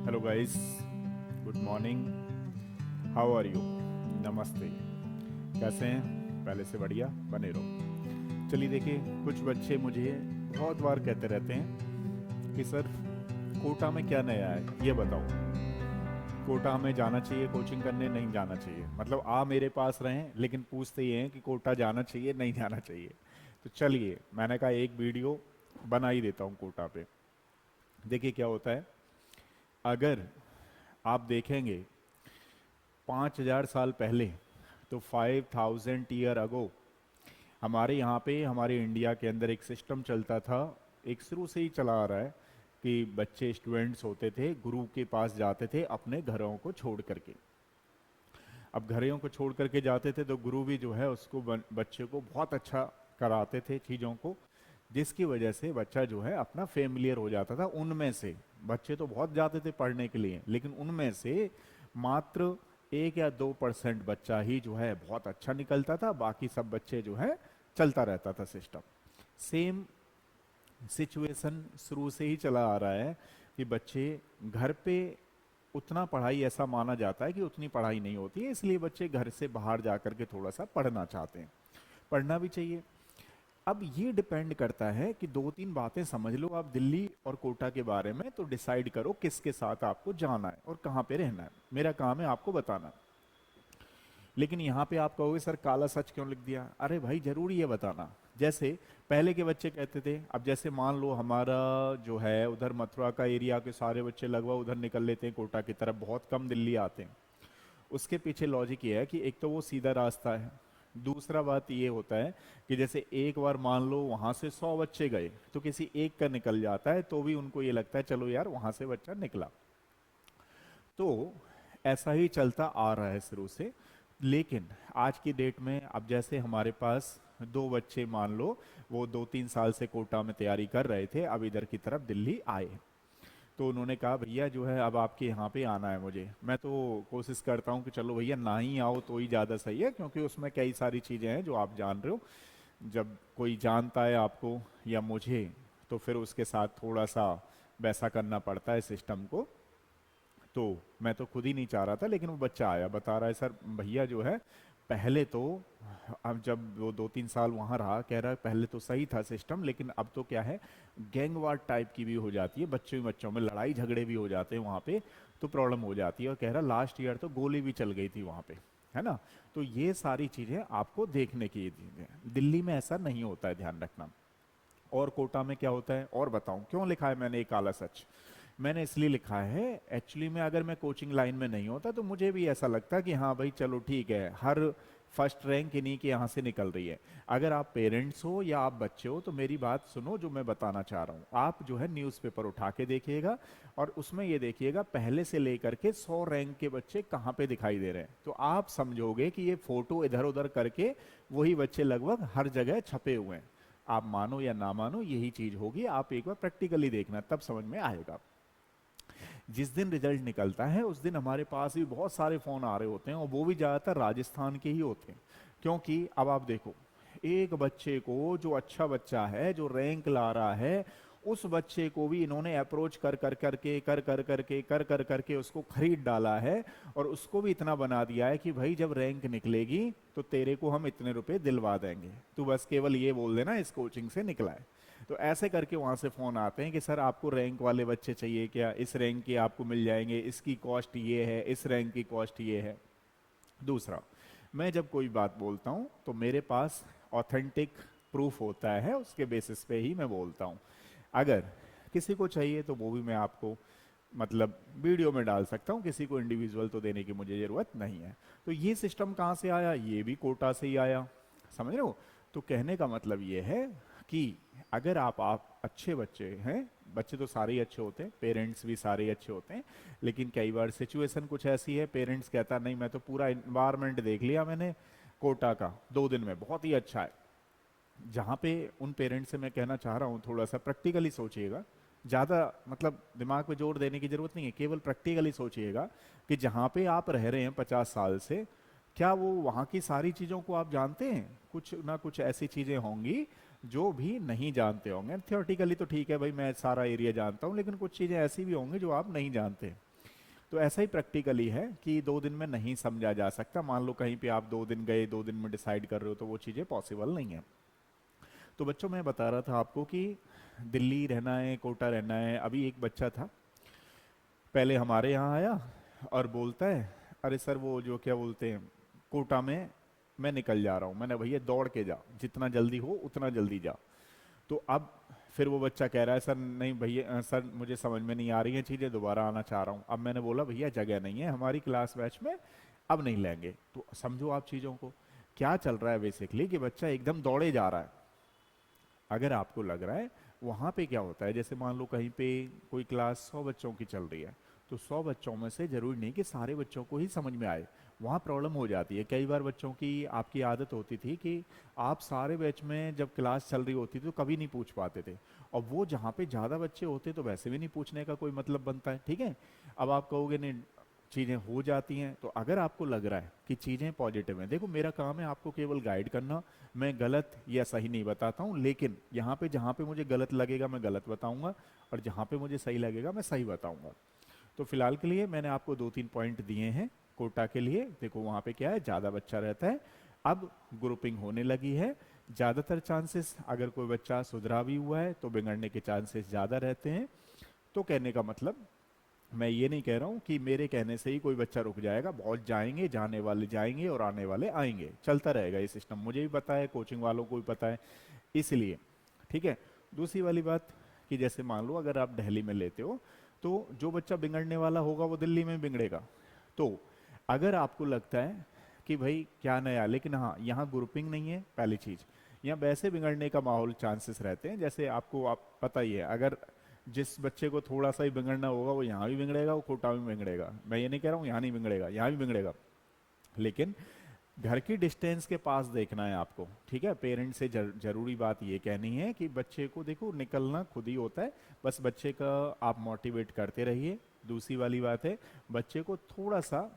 Hello guys, good morning. How are you? नमस्ते। कैसे हैं? पहले से बढ़िया बने रहो। चलिए देखिए, कुछ बच्चे मुझे बहुत बार कहते रहते हैं कि सर, कोटा में क्या नया है ये बताओ। कोटा हमें जाना चाहिए कोचिंग करने, नहीं जाना चाहिए? मतलब आ मेरे पास रहें लेकिन पूछते ये हैं कि कोटा जाना चाहिए नहीं जाना चाहिए। तो चलिए, मैंने कहा एक वीडियो बना ही देता हूँ कोटा पे। देखिए क्या होता है। अगर आप देखेंगे 5,000 साल पहले, तो 5,000 ईयर अगो हमारे यहाँ पे, हमारे इंडिया के अंदर एक सिस्टम चलता था। एक शुरू से ही चला आ रहा है कि बच्चे स्टूडेंट्स होते थे, गुरु के पास जाते थे अपने घरों को छोड़ करके। अब घरों को छोड़ करके जाते थे तो गुरु भी जो है उसको बच्चे को बहुत अच्छा कराते थे चीज़ों को, जिसकी वजह से बच्चा जो है अपना फेमिलियर हो जाता था। उनमें से बच्चे तो बहुत जाते थे पढ़ने के लिए, लेकिन उनमें से मात्र 1 या 2% बच्चा ही जो है बहुत अच्छा निकलता था, बाकी सब बच्चे जो है चलता रहता था सिस्टम। सेम सिचुएशन शुरू से ही चला आ रहा है कि बच्चे घर पे, उतना पढ़ाई ऐसा माना जाता है कि उतनी पढ़ाई नहीं होती है, इसलिए बच्चे घर से बाहर जा करके थोड़ा सा पढ़ना चाहते हैं। पढ़ना भी चाहिए। अब ये डिपेंड करता है कि दो तीन बातें समझ लो आप दिल्ली और कोटा के बारे में, तो डिसाइड करो किसके साथ आपको जाना है और कहाँ पे रहना है। मेरा काम है आपको बताना। लेकिन यहाँ पे आप कहोगे सर काला सच क्यों लिख दिया? अरे भाई जरूरी है बताना। जैसे पहले के बच्चे कहते थे, अब जैसे मान लो हमारा जो है उधर मथुरा का एरिया के सारे बच्चे लगभग उधर निकल लेते हैं कोटा की तरफ, बहुत कम दिल्ली आते हैं। उसके पीछे लॉजिक ये है कि एक तो वो सीधा रास्ता है, दूसरा बात ये होता है कि जैसे एक बार मान लो वहां से 100 बच्चे गए तो किसी एक का निकल जाता है, तो भी उनको ये लगता है चलो यार वहां से बच्चा निकला। तो ऐसा ही चलता आ रहा है शुरू से। लेकिन आज की डेट में अब जैसे हमारे पास दो बच्चे मान लो, वो 2-3 साल से कोटा में तैयारी कर रहे थे, अब इधर की तरफ दिल्ली आए। तो उन्होंने कहा भैया जो है अब आपके यहाँ पे आना है मुझे। मैं तो कोशिश करता हूँ कि चलो भैया ना ही आओ तो ही ज़्यादा सही है, क्योंकि उसमें कई सारी चीज़ें हैं जो आप जान रहे हो। जब कोई जानता है आपको या मुझे, तो फिर उसके साथ थोड़ा सा वैसा करना पड़ता है सिस्टम को। तो मैं तो खुद ही नहीं चाह रहा था, लेकिन वो बच्चा आया बता रहा है सर भैया जो है पहले तो, अब जब वो 2-3 साल वहाँ रहा, कह रहा है पहले तो सही था सिस्टम, लेकिन अब तो क्या है, गैंगवार टाइप की भी हो जाती है, बच्चों ही बच्चों में लड़ाई झगड़े भी हो जाते हैं वहाँ पे, तो प्रॉब्लम हो जाती है। और कह रहा लास्ट ईयर तो गोली भी चल गई थी वहाँ पे, है ना। तो ये सारी चीज़ें आपको देखने की चीज़ें हैं। दिल्ली में ऐसा नहीं होता है, ध्यान रखना। और कोटा में क्या होता है और बताऊं क्यों लिखा है मैंने ये काला सच? मैंने इसलिए लिखा है, एक्चुअली में अगर मैं कोचिंग लाइन में नहीं होता तो मुझे भी ऐसा लगता कि हाँ भाई चलो ठीक है, हर फर्स्ट रैंक इन्हीं के यहाँ से निकल रही है। अगर आप पेरेंट्स हो या आप बच्चे हो तो मेरी बात सुनो, जो मैं बताना चाह रहा हूँ। आप जो है न्यूज़पेपर उठा के देखिएगा और उसमें ये देखिएगा पहले से लेकर के 100 रैंक के बच्चे कहाँ पे दिखाई दे रहे हैं, तो आप समझोगे कि ये फोटो इधर उधर करके वही बच्चे लगभग हर जगह छपे हुए हैं। आप मानो या ना मानो यही चीज होगी, आप एक बार प्रैक्टिकली देखना तब समझ में आएगा। जिस दिन रिजल्ट निकलता है उस दिन हमारे पास भी बहुत सारे फोन आ रहे होते हैं, और वो भी ज्यादातर राजस्थान के ही होते हैं। क्योंकि अब आप देखो, एक बच्चे को, जो अच्छा बच्चा है जो रैंक ला रहा है, उस बच्चे को भी इन्होंने अप्रोच कर करके उसको खरीद डाला है। और उसको भी इतना बना दिया है कि भाई जब रैंक निकलेगी तो तेरे को हम इतने रुपए दिलवा देंगे, तू बस केवल ये बोल देना इस कोचिंग से निकला है। तो ऐसे करके वहां से फोन आते हैं कि सर आपको रैंक वाले बच्चे चाहिए क्या, इस रैंक के आपको मिल जाएंगे, इसकी कॉस्ट ये है, इस रैंक की कॉस्ट ये है। दूसरा, मैं जब कोई बात बोलता हूं तो मेरे पास ऑथेंटिक प्रूफ होता है, उसके बेसिस पे ही मैं बोलता हूं। अगर किसी को चाहिए तो वो भी मैं आपको मतलब वीडियो में डाल सकता हूं, किसी को इंडिविजुअल तो देने की मुझे जरूरत नहीं है। तो ये सिस्टम कहाँ से आया? ये भी कोटा से ही आया, समझ रहे हो। तो कहने का मतलब ये है कि अगर आप अच्छे बच्चे हैं, बच्चे तो सारे ही अच्छे होते हैं, पेरेंट्स भी सारे ही अच्छे होते हैं, लेकिन कई बार सिचुएशन कुछ ऐसी है, पेरेंट्स कहता नहीं मैं तो पूरा इन्वायरमेंट देख लिया मैंने कोटा का 2 दिन में, बहुत ही अच्छा है। जहाँ पे उन पेरेंट्स से मैं कहना चाह रहा हूँ थोड़ा सा प्रैक्टिकली सोचिएगा। ज़्यादा मतलब दिमाग पे जोर देने की जरूरत नहीं है, केवल प्रैक्टिकली सोचिएगा कि जहाँ पे आप रह रहे हैं 50 साल से, क्या वो वहाँ की सारी चीज़ों को आप जानते हैं? कुछ ना कुछ ऐसी चीज़ें होंगी जो भी नहीं जानते होंगे। थियोरटिकली तो ठीक है भाई, मैं सारा एरिया जानता हूँ, लेकिन कुछ चीज़ें ऐसी भी होंगी जो आप नहीं जानते। तो ऐसा ही प्रैक्टिकली है कि 2 दिन में नहीं समझा जा सकता। मान लो कहीं पे आप 2 दिन गए, 2 दिन में डिसाइड कर रहे हो, तो वो चीज़ें पॉसिबल नहीं है। तो बच्चों मैं बता रहा था आपको कि दिल्ली रहना है, कोटा रहना है। अभी एक बच्चा था, पहले हमारे यहाँ आया और बोलता है, अरे सर वो जो क्या बोलते हैं, कोटा में मैं निकल जा रहा हूँ। मैंने, भैया दौड़ के जा, जितना जल्दी हो उतना जल्दी जा। तो अब फिर वो बच्चा कह रहा है, सर नहीं भैया, सर मुझे समझ में नहीं आ रही हैं चीज़ें, दोबारा आना चाह रहा हूँ। अब मैंने बोला भैया जगह नहीं है हमारी क्लास बैच में, अब नहीं लेंगे। तो समझो आप चीज़ों को, क्या चल रहा है बेसिकली कि बच्चा एकदम दौड़े जा रहा है। अगर आपको लग रहा है वहाँ पे क्या होता है, जैसे मान लो कहीं पे कोई क्लास 100 बच्चों की चल रही है, तो 100 बच्चों में से जरूरी नहीं कि सारे बच्चों को ही समझ में आए। वहाँ प्रॉब्लम हो जाती है। कई बार बच्चों की, आपकी आदत होती थी कि आप सारे बैच में जब क्लास चल रही होती थी तो कभी नहीं पूछ पाते थे, और वो जहाँ पे ज़्यादा बच्चे होते तो वैसे भी नहीं पूछने का कोई मतलब बनता है। ठीक है, अब आप कहोगे नहीं, चीज़ें हो जाती हैं। तो अगर आपको लग रहा है कि चीज़ें पॉजिटिव हैं, देखो मेरा काम है आपको केवल गाइड करना, मैं गलत या सही नहीं बताता हूँ, लेकिन यहाँ पे जहाँ पे मुझे गलत लगेगा मैं गलत बताऊंगा, और जहाँ पे मुझे सही लगेगा मैं सही बताऊंगा। तो फिलहाल के लिए मैंने आपको 2-3 पॉइंट दिए हैं कोटा के लिए। देखो वहाँ पे क्या है, ज़्यादा बच्चा रहता है, अब ग्रुपिंग होने लगी है। ज़्यादातर चांसेस, अगर कोई बच्चा सुधरा भी हुआ है तो बिगड़ने के चांसेस ज़्यादा रहते हैं। तो कहने का मतलब, मैं ये नहीं कह रहा हूँ कि मेरे कहने से ही कोई बच्चा रुक जाएगा, बहुत जाएंगे, जाने वाले जाएंगे और आने वाले आएंगे, चलता रहेगा ये सिस्टम। मुझे भी पता है, कोचिंग वालों को भी पता है, इसलिए। ठीक है, दूसरी वाली बात कि जैसे मान लो अगर आप दिल्ली में लेते हो, तो जो बच्चा बिगड़ने वाला होगा वो दिल्ली में बिगड़ेगा। तो अगर आपको लगता है कि भाई क्या नया, लेकिन हाँ यहाँ ग्रुपिंग नहीं है, पहली चीज़, यहाँ वैसे बिगड़ने का माहौल चांसेस रहते हैं। जैसे आपको आप पता ही है, अगर जिस बच्चे को थोड़ा सा ही बिगड़ना होगा वो यहाँ भी बिगड़ेगा, वो कोटा में बिगड़ेगा। मैं ये नहीं कह रहा हूँ यहाँ नहीं बिगड़ेगा, यहाँ भी बिगड़ेगा, लेकिन घर की डिस्टेंस के पास देखना है आपको। ठीक है, पेरेंट्स से जरूरी बात ये कहनी है कि बच्चे को देखो, निकलना खुद ही होता है, बस बच्चे का आप मोटिवेट करते रहिए। दूसरी वाली बात है, बच्चे को थोड़ा सा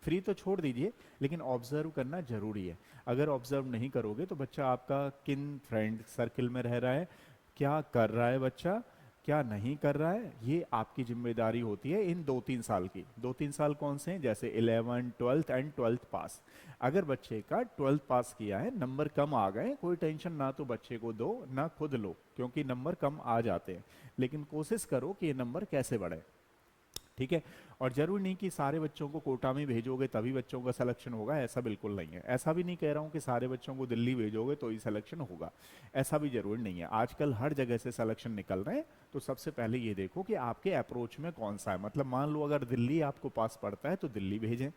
फ्री तो छोड़ दीजिए, लेकिन ऑब्जर्व करना जरूरी है। अगर ऑब्जर्व नहीं करोगे तो बच्चा आपका किन फ्रेंड सर्किल में रह रहा है, क्या कर रहा है बच्चा, क्या नहीं कर रहा है, ये आपकी जिम्मेदारी होती है इन 2-3 साल की। 2-3 साल कौन से हैं, जैसे 11, 12th एंड 12th पास। अगर बच्चे का 12th पास किया है, नंबर कम आ गए, कोई टेंशन ना तो बच्चे को दो ना खुद लो, क्योंकि नंबर कम आ जाते हैं, लेकिन कोशिश करो कि ये नंबर कैसे बढ़े। ठीक है, और जरूरी नहीं कि सारे बच्चों को कोटा में भेजोगे तभी बच्चों का सिलेक्शन होगा, ऐसा बिल्कुल नहीं है। ऐसा भी नहीं कह रहा हूँ कि सारे बच्चों को दिल्ली भेजोगे तो ही सिलेक्शन होगा, ऐसा भी जरूरी नहीं है। आजकल हर जगह से सिलेक्शन निकल रहे हैं। तो सबसे पहले ये देखो कि आपके अप्रोच में कौन सा है, मतलब मान लो अगर दिल्ली आपको पास पड़ता है तो दिल्ली भेजें,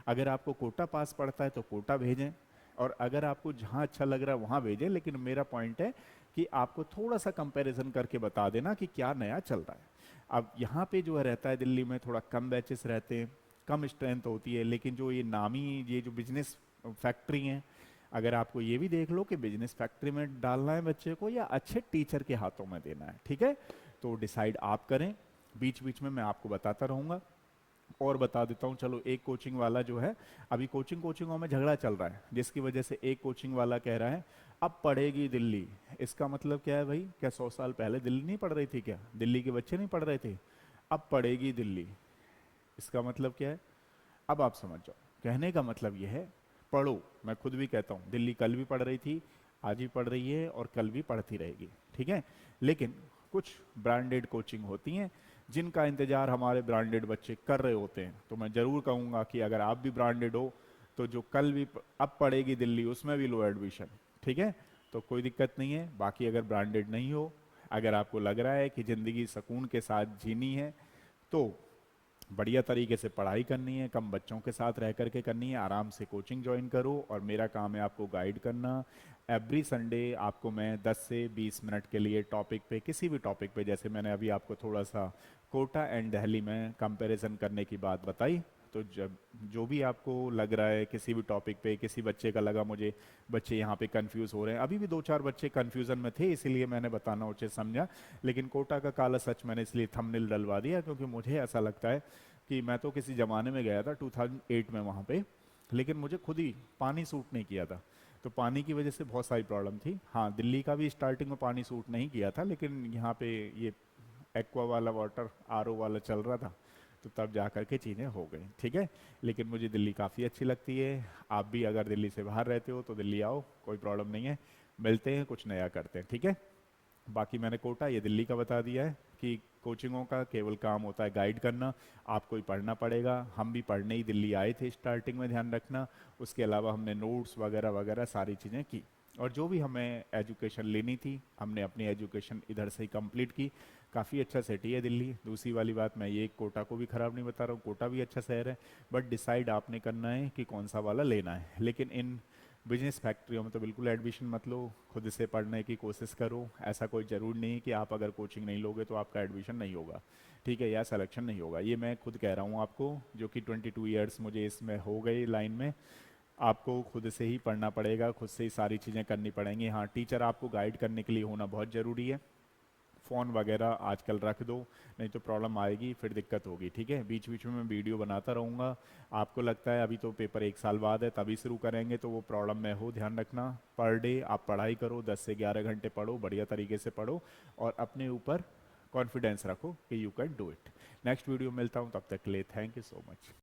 अगर आपको कोटा पास पड़ता है तो कोटा भेजें, और अगर आपको जहाँ अच्छा लग रहा है वहाँ भेजें। लेकिन मेरा पॉइंट है कि आपको थोड़ा सा कंपैरिजन करके बता देना कि क्या नया चल रहा है। अब यहाँ पे जो है रहता है दिल्ली में, थोड़ा कम बैचेस रहते हैं, कम स्ट्रेंथ होती है, लेकिन जो ये नामी, ये जो बिजनेस फैक्ट्री हैं, अगर आपको ये भी देख लो कि बिजनेस फैक्ट्री में डालना है बच्चे को या अच्छे टीचर के हाथों में देना है, ठीक है, तो डिसाइड आप करें। बीच बीच में मैं आपको बताता रहूँगा। और बता देता हूँ, चलो एक कोचिंग वाला जो है, अभी कोचिंगों में झगड़ा चल रहा है, जिसकी वजह से एक कोचिंग वाला कह रहा है अब पढ़ेगी दिल्ली। इसका मतलब क्या है भाई, क्या 100 साल पहले दिल्ली नहीं पढ़ रही थी, क्या दिल्ली के बच्चे नहीं पढ़ रहे थे? अब पढ़ेगी दिल्ली, इसका मतलब क्या है? अब आप समझ जाओ, कहने का मतलब यह है, पढ़ो। मैं खुद भी कहता हूँ, दिल्ली कल भी पढ़ रही थी, आज भी पढ़ रही है और कल भी पढ़ती रहेगी, ठीक है। लेकिन कुछ ब्रांडेड कोचिंग होती हैं जिनका इंतजार हमारे ब्रांडेड बच्चे कर रहे होते हैं। तो मैं जरूर कहूँगा कि अगर आप भी ब्रांडेड हो तो जो कल भी अब पढ़ेगी दिल्ली, उसमें भी लो एडमिशन, ठीक है, तो कोई दिक्कत नहीं है। बाकी अगर ब्रांडेड नहीं हो, अगर आपको लग रहा है कि ज़िंदगी सुकून के साथ जीनी है, तो बढ़िया तरीके से पढ़ाई करनी है, कम बच्चों के साथ रह करके करनी है, आराम से कोचिंग ज्वाइन करो, और मेरा काम है आपको गाइड करना। एवरी संडे आपको मैं 10 से 20 मिनट के लिए टॉपिक पे, किसी भी टॉपिक पे, जैसे मैंने अभी आपको थोड़ा सा कोटा एंड दिल्ली में कंपैरिजन करने की बात बताई, तो जब जो भी आपको लग रहा है किसी भी टॉपिक पे, किसी बच्चे का लगा मुझे बच्चे यहाँ पे कंफ्यूज हो रहे हैं, अभी भी 2-4 बच्चे कंफ्यूजन में थे, इसीलिए मैंने बताना उचित समझा। लेकिन कोटा का काला सच मैंने इसलिए थंबनेल डलवा दिया क्योंकि मुझे ऐसा लगता है कि मैं तो किसी ज़माने में गया था 2008 में वहाँ पे, लेकिन मुझे खुद ही पानी सूट नहीं किया था, तो पानी की वजह से बहुत सारी प्रॉब्लम थी। हाँ, दिल्ली का भी स्टार्टिंग में पानी सूट नहीं किया था, लेकिन यहाँ पे ये एक्वा वाला वाटर, आरओ वाला चल रहा था, तो तब जा कर के चीज़ें हो गई, ठीक है। लेकिन मुझे दिल्ली काफ़ी अच्छी लगती है। आप भी अगर दिल्ली से बाहर रहते हो तो दिल्ली आओ, कोई प्रॉब्लम नहीं है। मिलते हैं, कुछ नया करते हैं, ठीक है। बाकी मैंने कोटा ये दिल्ली का बता दिया है कि कोचिंगों का केवल काम होता है गाइड करना, आपको ही पढ़ना पड़ेगा। हम भी पढ़ने ही दिल्ली आए थे स्टार्टिंग में, ध्यान रखना। उसके अलावा हमने नोट्स वगैरह वगैरह सारी चीज़ें की, और जो भी हमें एजुकेशन लेनी थी हमने अपनी एजुकेशन इधर से ही कंप्लीट की। काफ़ी अच्छा सिटी है दिल्ली। दूसरी वाली बात, मैं ये कोटा को भी ख़राब नहीं बता रहा हूँ, कोटा भी अच्छा शहर है। बट डिसाइड आपने करना है कि कौन सा वाला लेना है। लेकिन इन बिजनेस फैक्ट्रियों में तो बिल्कुल एडमिशन मत लो, खुद से पढ़ने की कोशिश करो। ऐसा कोई ज़रूर नहीं कि आप अगर कोचिंग नहीं लोगे तो आपका एडमिशन नहीं होगा, ठीक है, या सिलेक्शन नहीं होगा। ये मैं खुद कह रहा हूँ आपको, जो कि 22 ईयर्स मुझे इसमें हो गए लाइन में। आपको खुद से ही पढ़ना पड़ेगा, खुद से ही सारी चीज़ें करनी पड़ेंगी। हाँ, टीचर आपको गाइड करने के लिए होना बहुत ज़रूरी है। फ़ोन वगैरह आजकल रख दो, नहीं तो प्रॉब्लम आएगी, फिर दिक्कत होगी, ठीक है। बीच बीच में मैं वीडियो बनाता रहूँगा। आपको लगता है अभी तो पेपर 1 साल बाद है तभी शुरू करेंगे, तो वो प्रॉब्लम में हो, ध्यान रखना। पर डे आप पढ़ाई करो, 10 से 11 घंटे पढ़ो, बढ़िया तरीके से पढ़ो, और अपने ऊपर कॉन्फिडेंस रखो कि you can do it. Next video मिलता हूँ, तब तक के लिए थैंक यू सो मच।